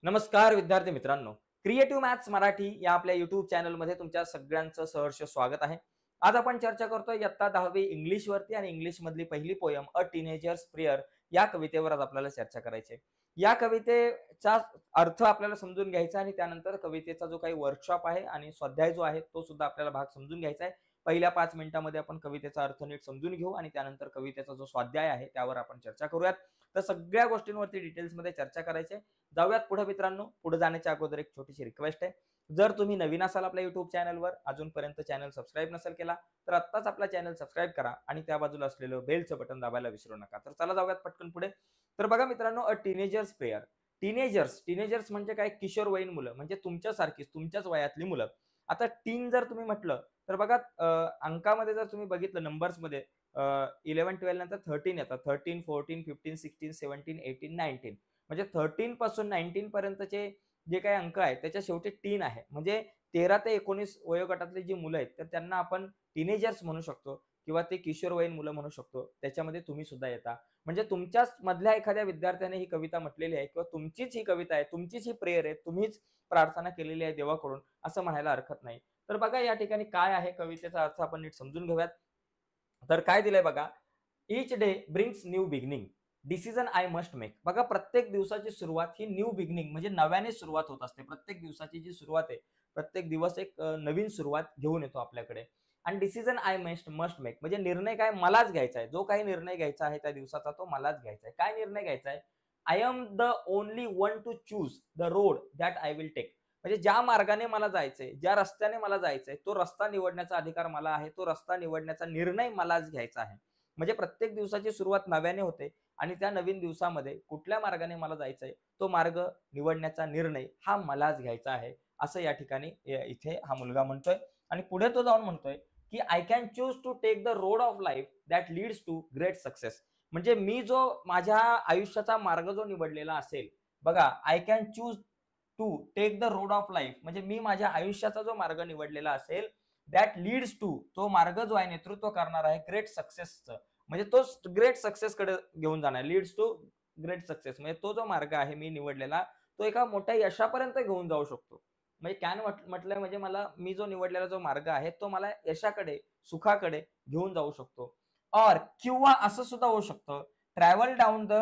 नमस्कार विद्यार्थी मित्रांनो, क्रिएटिव्ह मॅथ्स मराठी या आपल्या युट्यूब चॅनलमध्ये तुमच्या सगळ्यांचं सहर्ष स्वागत आहे. आज आपण चर्चा करतोय इयत्ता 10वी इंग्लिशवरती आणि इंग्लिश मधली पहिली पोयम अ टीनेजर्स प्रेयर या कवितेवर आज आपल्याला चर्चा करायची आहे. या कवितेचा अर्थ आपल्याला समजून घ्यायचा आणि त्यानंतर कवितेचा जो काही वर्कशॉप आहे आणि स्वाध्याय जो आहे तो सुद्धा आपल्याला भाग समजून घ्यायचा आहे. पहिल्या 5 मिनिटांमध्ये आपण कवितेचा अर्थ नीट समजून घेऊ आणि त्यानंतर कवितेचा जो स्वाध्याय आहे त्यावर आपण चर्चा करूयात. तर सगळ्या गोष्टींवरती डिटेल्समध्ये चर्चा करायची आहे. जाऊयात पुढे मित्रांनो. पुढे जाण्याच्या अगोदर एक छोटीशी रिक्वेस्ट आहे. जर तुम्ही नवीन असाल आपल्या युट्यूब चॅनलवर, अजूनपर्यंत चॅनल सबस्क्राईब नसेल केला तर आत्ताच आपला चॅनल सबस्क्राईब करा आणि त्या बाजूला असलेलं बेलचं बटन दाबायला विसरू नका. तर चला जाऊयात पटकन पुढे. तर बघा मित्रांनो, अ टीनेजर्स प्रेयर. टीनेजर्स म्हणजे काय? किशोरवयीन मुलं, म्हणजे तुमच्यासारखीच तुमच्याच वयातली मुलं. आता टीन जर तुम्ही म्हटलं तर बघा, अंकामध्ये जर तुम्ही बघितलं नंबर्समध्ये 11, 12 नंतर 13 येतात. 13, 14, 15, 16, 17, 18, 19. म्हणजे 13 पासून 19 पर्यंतचे जे काही अंक आहेत त्याच्या शेवटी टीन आहे. म्हणजे 13 ते 19 वयोगटातली जी मुलं आहेत तर त्यांना आपण टीनेजर्स म्हणू शकतो किंवा ते किशोरवयीन मुलं म्हणू शकतो. त्याच्यामध्ये तुम्ही सुद्धा येता. म्हणजे तुमच्याच मधल्या एखाद्या विद्यार्थ्याने ही कविता म्हटलेली आहे किंवा तुमचीच ही कविता आहे, तुमचीच ही प्रेयर आहे, तुम्हीच प्रार्थना केलेली आहे देवाकडून, असं म्हणायला हरकत नाही. तर बघा या ठिकाणी काय आहे, कवितेचा अर्थ आपण नीट समजून घेऊयात. तर काय दिलंय बघा, each day brings new beginning, decision I must make. बघा, प्रत्येक दिवसाची सुरुवात ही न्यू बिगिनिंग म्हणजे नव्याने सुरुवात होत असते. प्रत्येक दिवसाची जी सुरुवात आहे, प्रत्येक दिवस एक नवीन सुरुवात घेऊन येतो आपल्याकडे. आणि डिसिजन आय मस्ट मेक म्हणजे निर्णय काय मलाच घ्यायचा आहे. जो काही निर्णय घ्यायचा आहे त्या दिवसाचा तो मलाच घ्यायचा आहे. काय निर्णय घ्यायचा आहे? I am the only one to choose the road that I will take. म्हणजे ज्या मार्गाने मला जायचंय, ज्या रस्त्याने मला जायचंय, तो रस्ता निवडण्याचा अधिकार मला आहे. तो रस्ता निवडण्याचा निर्णय मलाच घ्यायचा आहे. म्हणजे प्रत्येक दिवसाची सुरुवात नव्याने होते आणि त्या नवीन दिवसामध्ये कुठल्या मार्गाने मला जायचंय तो मार्ग निवडण्याचा निर्णय हा मलाच घ्यायचा आहे, असं या ठिकाणी इथे हा मुलगा म्हणतोय. आणि पुढे तो जाऊन म्हणतोय की I can choose to take the road of life that leads to great success. म्हणजे मी जो माझ्या आयुष्याचा मार्ग जो निवडलेला असेल, बघा, I can choose to take the road of life म्हणजे मी माझ्या आयुष्याचा जो मार्ग निवडलेला असेल, दॅट लीड्स टू तो मार्ग जो आहे नेतृत्व करणार आहे ग्रेट सक्सेसचं, म्हणजे तो ग्रेट सक्सेस कडे घेऊन जाणार. लीड्स टू ग्रेट सक्सेस म्हणजे तो जो मार्ग आहे मी निवडलेला तो एका मोठ्या यशापर्यंत घेऊन जाऊ शकतो. म्हणजे कॅन म्हटलंय म्हणजे मला मी जो निवडलेला जो मार्ग आहे तो मला यशाकडे, सुखाकडे घेऊन जाऊ शकतो. और किंवा असं सुद्धा होऊ शकतं, travel down the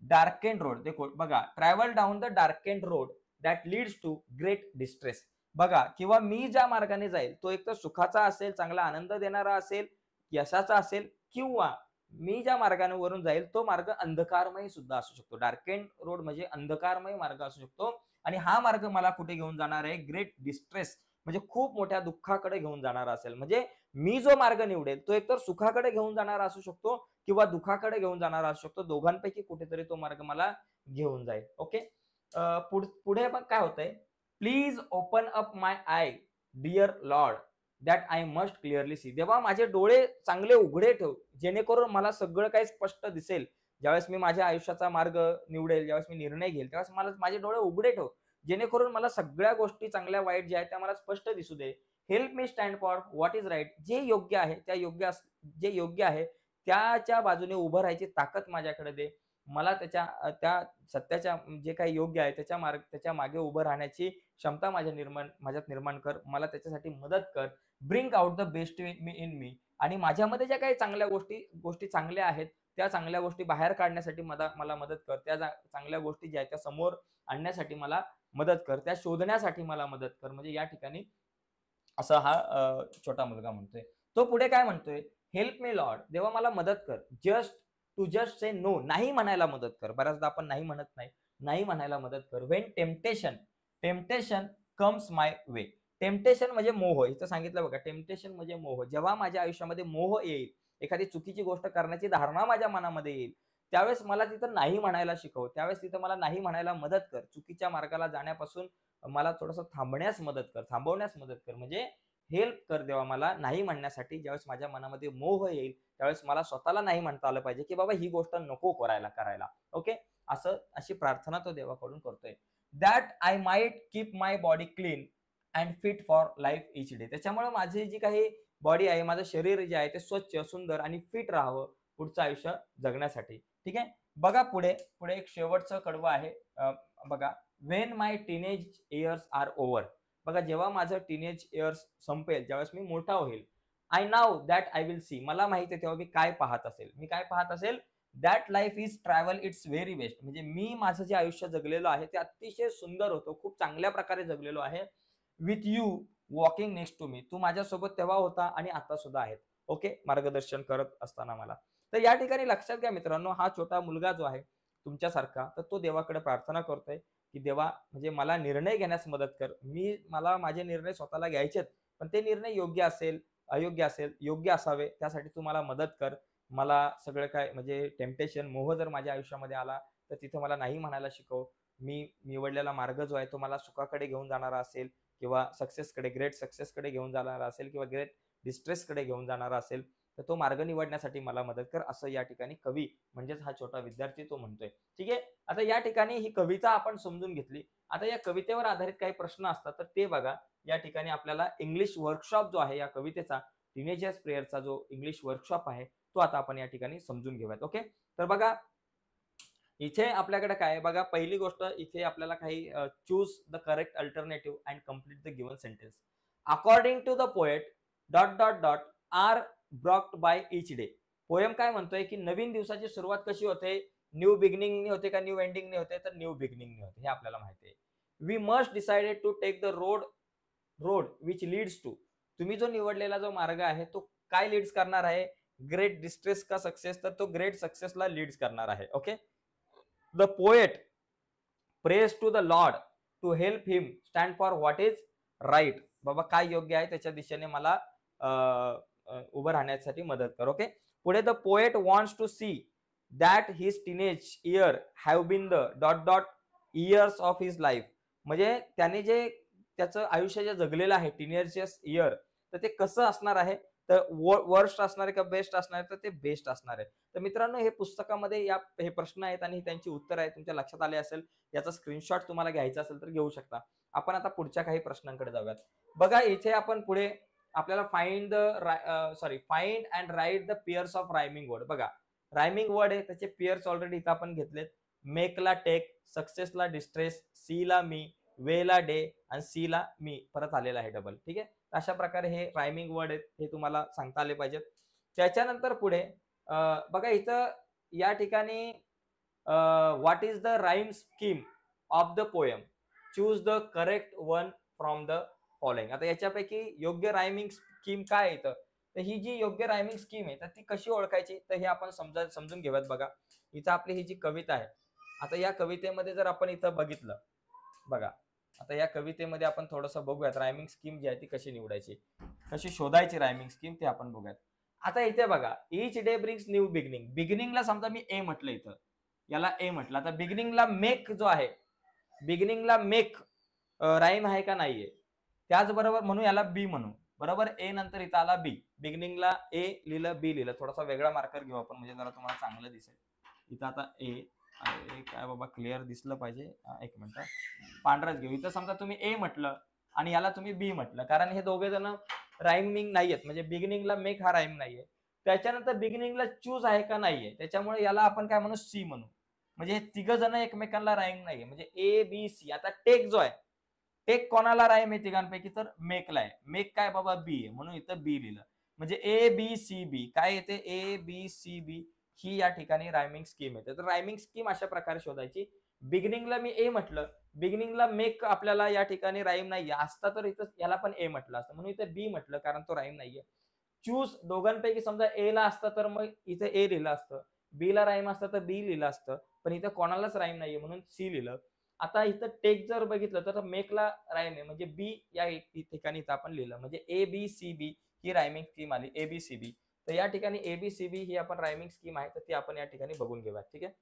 darkened road. देखो बघा, travel down the darkened road that leads to great distress. बघा, किंवा मी ज्या मार्गाने जाईल तो एक तर सुखाचा असेल, चांगला आनंद देणारा असेल, यशाचा असेल, किंवा मी ज्या मार्गाने वरून जाईल तो मार्ग अंधकारमय सुद्धा असू शकतो. डार्केंड रोड म्हणजे अंधकारमय मार्ग असू शकतो. आणि हा मार्ग मला कुठे घेऊन जाणार आहे? ग्रेट डिस्ट्रेस म्हणजे खूप मोठ्या दुःखाकडे घेऊन जाणारा असेल. म्हणजे मी जो मार्ग निवडेल तो एकतर सुखाकडे घेऊन जाणारा असू शकतो किंवा दुःखाकडे घेऊन जाणारा असू शकतो. दोघांपैकी कुठेतरी तो मार्ग मला घेऊन जाईल. ओके. पुढे पण काय होतंय? Please open up my eye dear lord that I must clearly see. देवा, माझे डोळे चांगले उघडे ठेव जेणेकरून मला सगळं काही स्पष्ट दिसेल. ज्यावेळेस मी माझ्या आयुष्याचा मार्ग निवडेल, ज्यावेळेस मी निर्णय घेईल, त्यावेळेस मला माझे डोळे उघडे ठेव जेणेकरून मला सगळ्या गोष्टी चांगल्या वाईट ज्या आहेत त्या मला स्पष्ट दिसू दे. Help me stand for what is right. जे योग्य आहे जे योग्य आहे त्याच्या बाजूने उभं राहायची ताकद माझ्याकडे दे. मला त्या सत्याच्या जे काही योग्य आहे त्याच्या मागे उभं राहण्याची क्षमता माझ्यात निर्माण कर. मला त्याच्यासाठी मदत कर. Bring out the best in me. आणि माझ्यामध्ये ज्या काही चांगल्या गोष्टी चांगल्या आहेत त्या चांगल्या गोष्टी बाहेर काढण्यासाठी मला मदत कर. त्या चांगल्या गोष्टी ज्या आहेत त्या समोर आणण्यासाठी मला मदत कर. त्या शोधण्यासाठी मला मदत कर. म्हणजे या ठिकाणी असा हा छोटा मुलगा म्हणतोय. तो पुढे काय म्हणतोय? Help me lord. देवा मला मदत कर. Just say no. नाही म्हणायला मदत कर. बऱ्याचदा आपण नाही म्हणत नाही. नाही म्हणायला मदत कर. When temptation comes my way. Temptation म्हणजे मोह. इथं सांगितलं बघा, टेम्पटेशन म्हणजे मोह. जेव्हा माझ्या आयुष्यामध्ये मोह येईल, एखादी चुकीची गोष्ट करण्याची धारणा माझ्या मनामध्ये येईल, त्यावेळेस मला तिथं नाही म्हणायला शिकव. त्यावेळेस तिथं मला नाही म्हणायला मदत कर. चुकीच्या मार्गाला जाण्यापासून मला थोडंसं थांबवण्यास मदत कर. म्हणजे हेल्प कर देवा मला नाही म्हणण्यासाठी. ज्यावेळेस माझ्या मनामध्ये मोह येईल त्यावेळेस मला स्वतःला नाही म्हणता आलं पाहिजे की बाबा ही गोष्ट नको करायला. ओके. अशी प्रार्थना तो देवाकडून करतोय. That I might keep my body clean and fit for life each day. त्याच्यामुळे माझी जी काही बॉडी आहे, माझं शरीर जे आहे ते स्वच्छ, सुंदर आणि फिट राहावं पुढचं आयुष्य जगण्यासाठी. ठीक आहे. बघा पुढे पुढे एक शेवटचं कडवं आहे. बघा, वेन माय टीनेज इयर्स आर ओव्हर. बघा, जेव्हा माझं टीनेज इयर्स संपेल, ज्यावेळेस मी मोठा होईल, I now that I will see. मला माहिती आहे तेव्हा मी काय पाहत असेल. मी काय पाहत असेल? That life is travel it's very best. म्हणजे मी माझं जे आयुष्य जगलेलं आहे ते अतिशय सुंदर होतं, खूप चांगल्या प्रकारे जगलेलो आहे. With you walking next to me. तू माझ्यासोबत तेव्हा होता आणि आता सुद्धा आहेत. ओके, मार्गदर्शन करत असताना मला. तर या ठिकाणी लक्षात घ्या मित्रांनो, हा छोटा मुलगा जो आहे तुमच्यासारखा, तर तो देवाकडे प्रार्थना करतोय की देवा, म्हणजे मला निर्णय घेण्यास मदत कर. मला माझे निर्णय स्वतःला घ्यायचेत, पण ते निर्णय योग्य असेल, अयोग्य असेल, योग्य असावे, त्यासाठी तू मला मदत कर. मला सगळं काय म्हणजे टेम्पटेशन, मोह जर माझ्या आयुष्यामध्ये आला तर तिथे मला नाही म्हणायला शिकव. मी निवडलेला मार्ग जो आहे तो मला सुखाकडे घेऊन जाणारा असेल किंवा सक्सेसकडे, ग्रेट सक्सेसकडे घेऊन जाणारा असेल किंवा ग्रेट डिस्ट्रेसकडे घेऊन जाणारा असेल, तर तो मार्ग निवडण्यासाठी मला मदत कर, असं या ठिकाणी कवी म्हणजेच हा छोटा विद्यार्थी तो म्हणतोय. ठीक आहे. आता या ठिकाणी ही कविता आपण समजून घेतली. आता या कवितेवर आधारित काही प्रश्न असतात तर ते बघा. या ठिकाणी आपल्याला इंग्लिश वर्कशॉप जो आहे या कवितेचा, टीनेजर्स प्रेयरचा जो इंग्लिश वर्कशॉप आहे तो आता आपण या ठिकाणी समजून घेऊयात. ओके, तर बघा इथे आपल्याकडे काय आहे बघा. पहिली गोष्ट इथे आपल्याला काही choose the correct alternative and complete the given sentence. According to the poet dot dot dot are brought by each day. Poem काय म्हणतोय की नवीन दिवसाची सुरुवात कशी होते? न्यू बिगिनिंग होते का न्यू एंडिंग होते? तर न्यू बिगिनिंग होते, हे आपल्याला माहिती आहे. We must decided to take the road which leads to. तुम्ही जो निवडलेला जो मार्ग आहे तो काय लीड्स करणार आहे? ग्रेट डिस्ट्रेस का सक्सेस? तर तो ग्रेट सक्सेसला लीड्स करणार आहे. Okay. The poet prays to the lord to help him stand for what is right. बाबा काय योग्य आहे त्याच्या दिशेने मला उभं राहण्यासाठी मदत कर. ओके. पुढे the poet wants to see that his teenage year have been the dot dot years of his life. म्हणजे त्याने जे त्याचं आयुष्य जे जगलेलं आहे टीनेजर्स इयर, तर ते कसं असणार आहे? तर वर्स्ट असणार आहे का बेस्ट असणार आहे? तर ते बेस्ट असणार आहे. तर मित्रांनो, हे पुस्तकामध्ये हे प्रश्न आहेत आणि त्यांची उत्तर आहे, तुमच्या लक्षात आले असेल. याचा स्क्रीनशॉट तुम्हाला घ्यायचा असेल तर घेऊ शकता. आपण आता पुढच्या काही प्रश्नांकडे जाऊयात. बघा इथे आपण पुढे आपल्याला find and write the pairs of rhyming word. बघा, रायमिंग वर्ड आहे, त्याचे पेअर्स ऑलरेडी इथं आपण घेतलेत. मेकला टेक, सक्सेसला डिस्ट्रेस, सीला मी, वेला डे आणि सीला मी परत आलेला आहे डबल. ठीक आहे. अशा प्रकारे हे रायमिंग वर्ड आहेत, हे तुम्हाला सांगता आले पाहिजेत. त्याच्यानंतर पुढे बघा इथं या ठिकाणी what is the rhyme scheme of the poem? Choose the correct one from the following. आता याच्यापैकी योग्य रायमिंग स्कीम काय येतं? तर ही जी योग्य रायमिंग स्कीम आहे तर ती कशी ओळखायची? तर हे आपण समजून घेऊयात. बघा इथं आपली ही जी कविता आहे, आता या कवितेमध्ये जर आपण इथं बघितलं, बघा आता या कवितेमध्ये आपण थोडंसं बघूयात रायमिंग स्कीम जी आहे ती कशी निवडायची, कशी शोधायची रायमिंग स्कीम ते आपण बघूयात. आता इथे बघा, each day brings new beginning. बिगिनिंगला समजा मी ए म्हटलं, इथं याला ए म्हटलं. आता बिगिनिंगला मेक जो आहे, बिगिनिंगला मेक राईम आहे का नाहीये? त्याचबरोबर म्हणून याला बी म्हणू. बरोबर, ए नंतर इथं आला बी. बिगिनिंगला ए लिहिलं, बी लिहिलं. थोडासा वेगळा मार्कर घेऊ आपण म्हणजे जरा तुम्हाला चांगलं दिसेल. इथं आता ए, काय बाबा क्लिअर दिसलं पाहिजे. एक मिनिट, पांढराच घेऊ. इथं समजा तुम्ही ए म्हटलं आणि याला तुम्ही बी म्हटलं, कारण हे दोघे जण राईमिंग नाहीयेत. म्हणजे बिगिनिंगला मेक हा राईम नाहीये. त्याच्यानंतर बिगिनिंगला चूज आहे का नाहीये, त्याच्यामुळे याला आपण काय म्हणू? सी म्हणू. म्हणजे हे तिघ जण एकमेकांना राईम नाहीये. म्हणजे ए बी सी. आता टेक जो आहे, टेक कोणाला राईम आहे तिघांपैकी? तर मेकला आहे. मेक काय बाबा? बी आहे, म्हणून इथं बी लिहिलं. म्हणजे ए बी सी बी काय येते? ए बी सी बी ही या ठिकाणी रायमिंग स्कीम येते. तर रायमिंग स्कीम अशा प्रकारे शोधायची. बिगिनिंगला मी ए म्हटलं, बिगिनिंगला मेक आपल्याला या ठिकाणी राईम नाहीये असता तर इथं याला पण ए म्हटलं असतं, म्हणून इथं बी म्हटलं कारण तो राईम नाहीये. चूज दोघांपैकी समजा ए ला असतं तर मग इथं ए लिहिलं असतं, बी ला राईम असतं तर बी लिहिलं असतं, पण इथं कोणालाच राईम नाहीये म्हणून सी लिहिलं. आता इथं टेक जर बघितलं तर मेकला राईम आहे, म्हणजे बी या ठिकाणी इथं आपण लिहिलं. म्हणजे ए बी सी बी ही रायमिंग स्कीम आली, ए बी सी बी. तर या ठिकाणी ए बी सी बी ही आपण रायमिंग स्कीम आहे, तर ती आपण या ठिकाणी बघून घेऊया. ठीक आहे.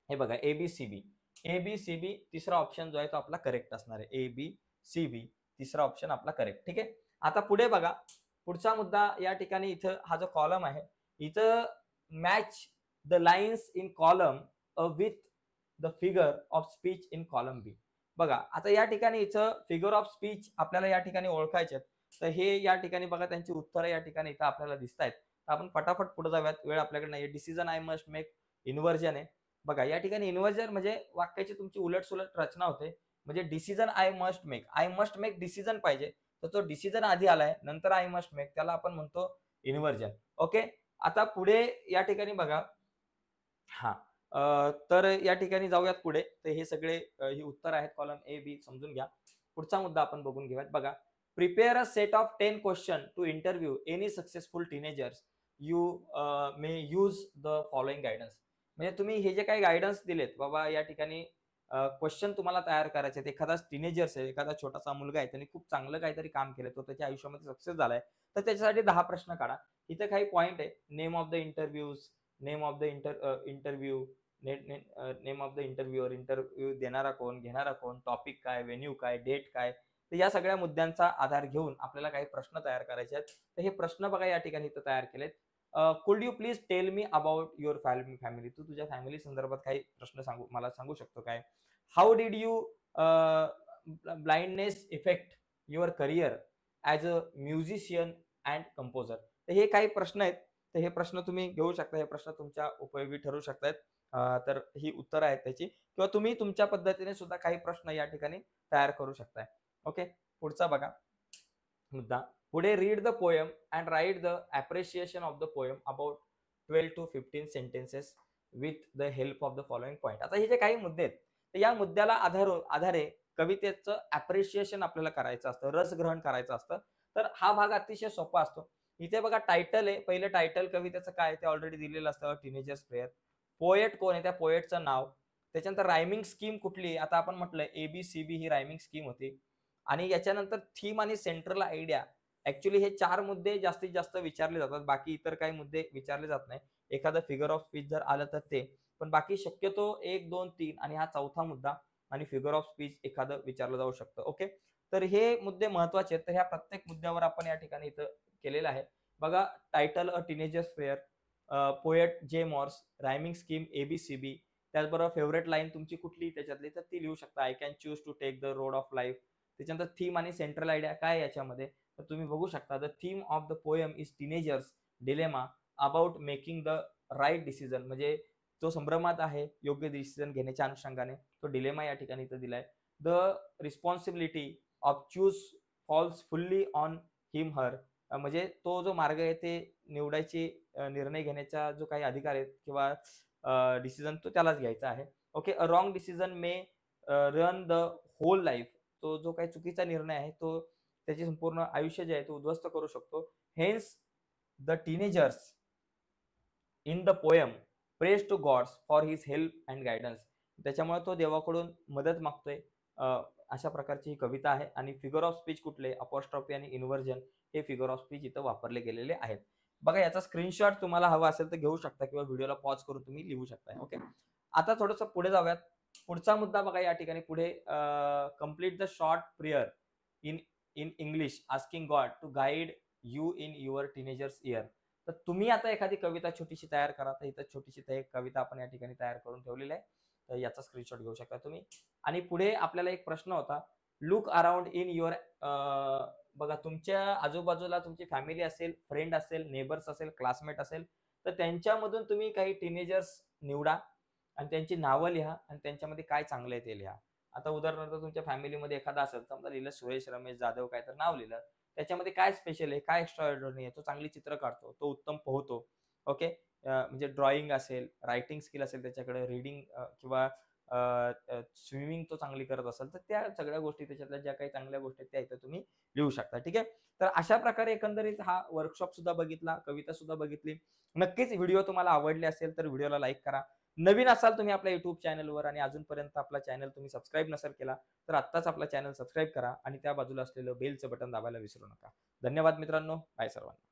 हे बघा, ए बी सी बी, ए बी सी बी तिसरा ऑप्शन जो आहे तो आपला करेक्ट असणार आहे. ए बी सी बी तिसरा ऑप्शन आपला करेक्ट. ठीक आहे. आता पुढे बघा, पुढचा मुद्दा या ठिकाणी इथं हा जो कॉलम आहे, इथं match the lines in column with the figure of speech in column B. बघा आता या ठिकाणी इथं फिगर ऑफ स्पीच आपल्याला या ठिकाणी ओळखायचे. तर हे या ठिकाणी बघा त्यांची उत्तरं या ठिकाणी इथं आपल्याला दिसत आहेत. आपण फटाफट पुढे जाऊयात, वेळ आपल्याकडे नाहीये. Decision I must make inversion आहे. बघा या ठिकाणी इन्व्हर्जन म्हणजे वाक्याची तुमची उलट सुलट रचना होते. म्हणजे decision I must make decision पाहिजे, तर तो डिसिजन आधी आलाय, नंतर आय मस्ट मेक, त्याला आपण म्हणतो इन्व्हर्जन. ओके. आता पुढे या ठिकाणी बघा, हां. तर या ठिकाणी जाऊयात पुढे. तर हे सगळे ही उत्तर आहेत कॉलम ए, बी समजून घ्या. पुढचा मुद्दा आपण बघून घेऊयात. बघा, prepare a set of 10 question to interview any successful teenagers. You may use the following guidance. म्हणजे तुम्ही हे जे काही गाईडन्स दिलेत, बाबा या ठिकाणी क्वेश्चन तुम्हाला तयार करायचे आहेत. एखादा टीनेजर्स आहे, एखादा छोटासा मुलगा आहे, त्याने खूप चांगलं काहीतरी काम केलं, तो त्याच्या आयुष्यामध्ये सक्सेस झालाय, तर त्याच्यासाठी 10 प्रश्न काढा. इथे काही पॉइंट आहे. Name of the interviews, name of the interview, name of the इंटरव्ह्यूअर, interview देणारा कोण, घेणारा कोण, टॉपिक काय, व्हेन्यू काय, डेट काय. तर या सगळ्या मुद्द्यांचा आधार घेऊन आपल्याला काही प्रश्न तयार करायचे आहेत. तर हे प्रश्न बघा या ठिकाणी इथं तयार केलेत. Could you please tell me about your family. तू तुझ्या फॅमिली संदर्भात काही प्रश्न मला सांगू शकतो काय? How did you blindness affect your career as a musician and composer. तर हे काही प्रश्न आहेत. तर हे प्रश्न तुम्ही घेऊ शकता. हे प्रश्न तुमच्या उपयोगी ठरू शकतात. तर ही उत्तरं आहेत त्याची, किंवा तुम्ही तुमच्या पद्धतीने सुद्धा काही प्रश्न या ठिकाणी तयार करू शकताय. ओके. पुढचा बघा मुद्दा. पुढे read the poem and write the appreciation of the poem about 12 to 15 sentences with the help of the following point. आता हे जे काही मुद्दे आहेत, तर या मुद्द्याला आधारे कवितेचं अप्रिशिएशन आपल्याला करायचं असतं, रसग्रहण करायचं असतं. तर हा भाग अतिशय सोपा असतो. इथे बघा टायटल आहे. पहिलं टायटल कवितेचं काय ते ऑलरेडी दिलेलं असतं, टीनेजर्स प्रेयर. पोएट कोण आहे, त्या पोएटचं नाव. त्याच्यानंतर रायमिंग स्कीम कुठली आहे, आता आपण म्हटलं ABCB ही रायमिंग स्कीम होती. आणि याच्यानंतर थीम आणि सेंट्रल आयडिया. ऍक्च्युली हे 4 मुद्दे जास्तीत जास्त विचारले जातात. बाकी इतर काही मुद्दे विचारले जात नाही. एखादं फिगर ऑफ स्पीच जर आलं तर ते. पण बाकी शक्यतो 1, 2, 3 आणि हा चौथा मुद्दा आणि फिगर ऑफ स्पीच एखादं विचारलं जाऊ शकतं. ओके. तर हे मुद्दे महत्वाचे आहेत. तर ह्या प्रत्येक मुद्द्यावर आपण या ठिकाणी इथं केलेलं आहे. बघा, title a teenager's prayer, poet J Morse, rhyming scheme ABCB, त्याचबरोबर फेवरेट लाईन तुमची कुठली त्याच्यातली तर ती लिहू शकता. I can choose to take the road of life. त्याच्यानंतर थीम आणि सेंट्रल आयडिया काय याच्यामध्ये, तर तुम्ही बघू शकता. The theme of the poem is teenager's dilemma about making the right decision. म्हणजे तो संभ्रमात आहे योग्य डिसिजन घेण्याच्या अनुषंगाने, तो डिलेमा या ठिकाणी इथं दिलाय. The responsibility of choose falls fully on him her. म्हणजे तो जो मार्ग आहे ते निवडायची, निर्णय घेण्याचा जो काही अधिकार आहे किंवा डिसिजन तो त्यालाच घ्यायचा आहे. Okay. A wrong decision may run the whole life. तो जो काही चुकीचा निर्णय आहे तो त्याचे संपूर्ण आयुष्य जे आहे ते उद्ध्वस्त करू शकतो. Hence the teenagers in the poem prays to gods for his help and guidance. त्याच्यामुळे तो देवाकडून मदत मागतोय. अशा प्रकारची ही कविता आहे. आणि फिगर ऑफ स्पीच कुठले, अपॉस्ट्रॉफी आणि इन्व्हर्जन हे फिगर ऑफ स्पीच इथं वापरले गेलेले आहेत. बघा, याचा स्क्रीनशॉट तुम्हाला हवा असेल तर घेऊ शकता, किंवा व्हिडिओला पॉज करून तुम्ही लिहू शकता. ओके. आता थोडंसं पुढे जाऊयात. पुढचा मुद्दा बघा या ठिकाणी पुढे, complete the short prayer in in English asking God to guide you in your teenagers year. तर तुम्ही आता एखादी कविता छोटीशी तयार करा. तर इथं छोटीशी कविता आपण या ठिकाणी तयार करून ठेवलेली आहे. तर याचा स्क्रीनशॉट घेऊ शकता तुम्ही. आणि पुढे आपल्याला एक प्रश्न होता, लुक अराउंड इन युअर. बघा, तुमच्या आजूबाजूला तुमची फॅमिली असेल, फ्रेंड असेल, नेबर्स असेल, क्लासमेट असेल, तर त्यांच्यामधून तुम्ही काही टीनेजर्स निवडा आणि त्यांची नावं लिहा आणि त्यांच्यामध्ये काय चांगलं आहे ते लिहा. आता उदाहरणार्थ तुमच्या फॅमिलीमध्ये एखादा असेल, समजा लिहिलं सुरेश रमेश जाधव काय तर नाव लिहिलं. त्याच्यामध्ये काय स्पेशल आहे, काय एक्स्ट्रा ऑर्डिनरी आहे, तो चांगली चित्र काढतो, तो उत्तम पोहतो. ओके. म्हणजे ड्रॉइंग असेल, रायटिंग स्किल असेल त्याच्याकडे, रीडिंग किंवा स्विमिंग तो चांगली करत असेल, तर त्या सगळ्या गोष्टी त्याच्यातल्या ज्या काही चांगल्या गोष्टी आहेत त्या इथं तुम्ही लिहू शकता. ठीक आहे. तर अशा प्रकारे एकंदरीत हा वर्कशॉप सुद्धा बघितला, कविता सुद्धा बघितली. नक्कीच व्हिडिओ तुम्हाला आवडले असेल तर व्हिडिओला लाईक करा. नवीन असाल तुम्ही आपल्या युट्यूब चॅनलवर आणि अजूनपर्यंत आपला चॅनल तुम्ही सबस्क्राईब नसेल केला, तर आत्ताच आपला चॅनल सबस्क्राईब करा आणि त्या बाजूला असलेलं बेलचं बटन दाबायला विसरू नका. धन्यवाद मित्रांनो. बाय सर्वांना.